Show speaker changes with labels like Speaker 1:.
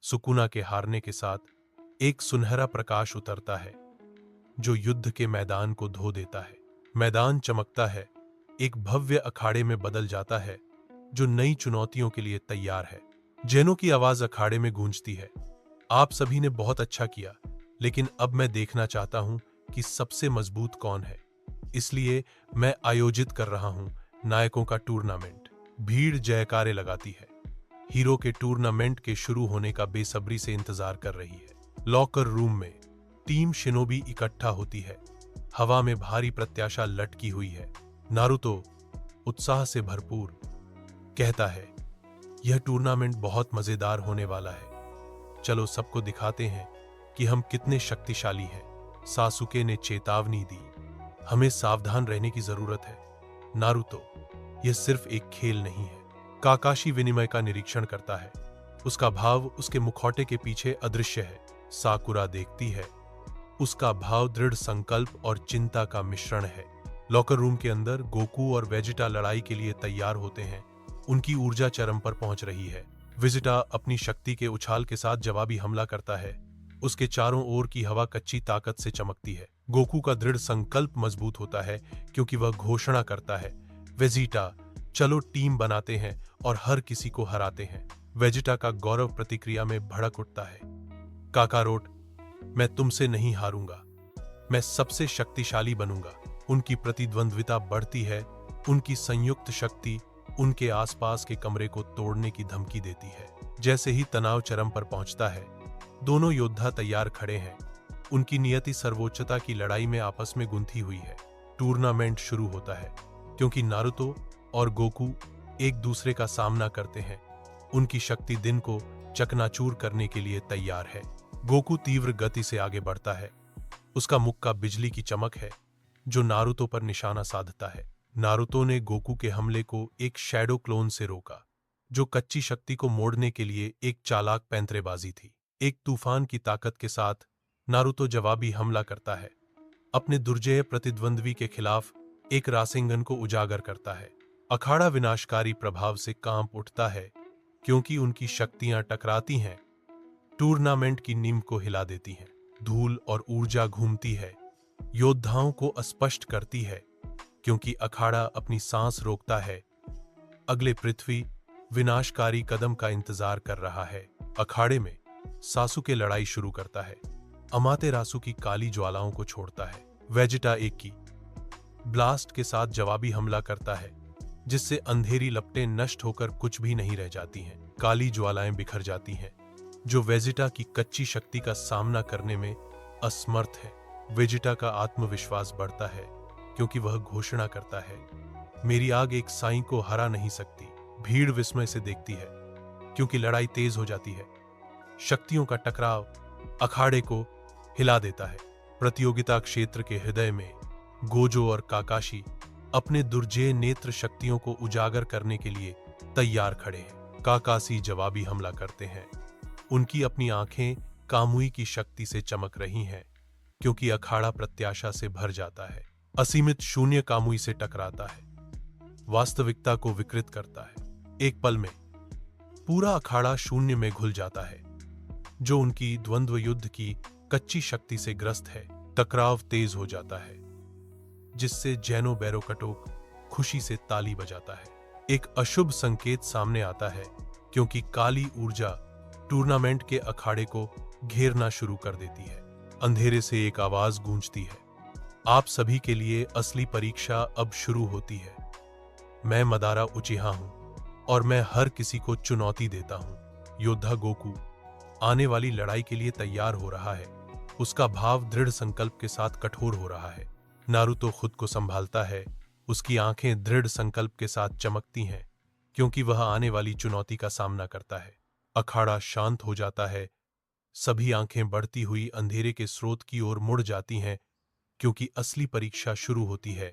Speaker 1: Sukuna के हारने के साथ एक सुनहरा प्रकाश उतरता है जो युद्ध के मैदान को धो देता है। मैदान चमकता है, एक भव्य अखाड़े में बदल जाता है जो नई चुनौतियों के लिए तैयार है। जैनों की आवाज अखाड़े में गूंजती है, आप सभी ने बहुत अच्छा किया, लेकिन अब मैं देखना चाहता हूं कि सबसे मजबूत कौन है। इसलिए मैं आयोजित कर रहा हूं नायकों का टूर्नामेंट। भीड़ जयकारे लगाती है। हीरो के टूर्नामेंट के शुरू होने का बेसब्री से इंतजार कर रही है। लॉकर रूम में टीम शिनोबी इकट्ठा होती है। हवा में भारी प्रत्याशा लटकी हुई है। नारुतो उत्साह से भरपूर कहता है, यह टूर्नामेंट बहुत मजेदार होने वाला है। चलो सबको दिखाते हैं कि हम कितने शक्तिशाली हैं। सासुके ने चेतावनी दी, हमें सावधान रहने की जरूरत है। नारुतो, यह सिर्फ एक खेल नहीं है। काकाशी विनिमय का निरीक्षण करता है। उसका भाव उसके मुखौटे के पीछे अदृश्य है। साकुरा देखती है। उसका भाव दृढ़ संकल्प और चिंता का मिश्रण है। लॉकर रूम के अंदर गोकू और वेजिटा लड़ाई के लिए तैयार होते हैं। उनकी ऊर्जा चरम पर पहुंच रही है। वेजिटा अपनी शक्ति के उछाल के साथ जवाबी हमला करता है। उसके चारों ओर की हवा कच्ची ताकत से चमकती है। गोकू का दृढ़ संकल्प मजबूत होता है क्योंकि वह घोषणा करता है, वेजिटा, चलो टीम बनाते हैं और हर किसी को हराते हैं। वेजिटा का गौरव प्रतिक्रिया में भड़क उठता है। काकारोट, मैं तुमसे नहीं हारूंगा, मैं सबसे शक्तिशाली बनूंगा। उनकी प्रतिद्वंद्विता बढ़ती है। उनकी संयुक्त शक्ति उनके आसपास के कमरे को तोड़ने की धमकी देती है। जैसे ही तनाव चरम पर पहुंचता है, दोनों योद्धा तैयार खड़े हैं। उनकी नियति सर्वोच्चता की लड़ाई में आपस में गुंथी हुई है। टूर्नामेंट शुरू होता है क्योंकि नारुतो और गोकू एक दूसरे का सामना करते हैं। उनकी शक्ति दिन को चकनाचूर करने के लिए तैयार है। गोकू तीव्र गति से आगे बढ़ता है। उसका मुक्का बिजली की चमक है जो नारुतो पर निशाना साधता है। नारुतो ने गोकू के हमले को एक शैडो क्लोन से रोका, जो कच्ची शक्ति को मोड़ने के लिए एक चालाक पैंतरेबाजी थी। एक तूफान की ताकत के साथ नारुतो जवाबी हमला करता है। अपने दुर्जेय प्रतिद्वंद्वी के खिलाफ एक रासेंगन को उजागर करता है। अखाड़ा विनाशकारी प्रभाव से कांप उठता है क्योंकि उनकी शक्तियां टकराती हैं, टूर्नामेंट की नींव को हिला देती हैं। धूल और ऊर्जा घूमती है, योद्धाओं को अस्पष्ट करती है क्योंकि अखाड़ा अपनी सांस रोकता है। अगले पृथ्वी विनाशकारी कदम का इंतजार कर रहा है। अखाड़े में सासुके लड़ाई शुरू करता है। अमातेरासु की काली ज्वालाओं को छोड़ता है। वेजिटा एक की ब्लास्ट के साथ जवाबी हमला करता है, जिससे अंधेरी लपटें नष्ट होकर कुछ भी नहीं रह जाती हैं। काली ज्वालाएं बिखर जाती हैं, जो वेजिटा की कच्ची शक्ति का सामना करने में असमर्थ है। वेजिटा का आत्मविश्वास बढ़ता है क्योंकि वह घोषणा करता है, मेरी आग एक साई को हरा नहीं सकती। भीड़ विस्मय से देखती है क्योंकि लड़ाई तेज हो जाती है। शक्तियों का टकराव अखाड़े को हिला देता है। प्रतियोगिता क्षेत्र के हृदय में गोजो और काकाशी अपने दुर्जेय नेत्र शक्तियों को उजागर करने के लिए तैयार खड़े हैं। काकाशी जवाबी हमला करते हैं। उनकी अपनी आंखें कामुई की शक्ति से चमक रही हैं क्योंकि अखाड़ा प्रत्याशा से भर जाता है। असीमित शून्य कामुई से टकराता है, वास्तविकता को विकृत करता है। एक पल में पूरा अखाड़ा शून्य में घुल जाता है, जो उनकी द्वंद्व युद्ध की कच्ची शक्ति से ग्रस्त है। टकराव तेज हो जाता है, जिससे जैनो बैरोकटोक खुशी से ताली बजाता है। एक अशुभ संकेत सामने आता है क्योंकि काली ऊर्जा टूर्नामेंट के अखाड़े को घेरना शुरू कर देती है। अंधेरे से एक आवाज गूंजती है, आप सभी के लिए असली परीक्षा अब शुरू होती है। मैं मदारा उचिहा हूं और मैं हर किसी को चुनौती देता हूं। योद्धा गोकू आने वाली लड़ाई के लिए तैयार हो रहा है। उसका भाव दृढ़ संकल्प के साथ कठोर हो रहा है। नारुतो खुद को संभालता है। उसकी आंखें दृढ़ संकल्प के साथ चमकती हैं क्योंकि वह आने वाली चुनौती का सामना करता है। अखाड़ा शांत हो जाता है। सभी आंखें बढ़ती हुई अंधेरे के स्रोत की ओर मुड़ जाती हैं क्योंकि असली परीक्षा शुरू होती है।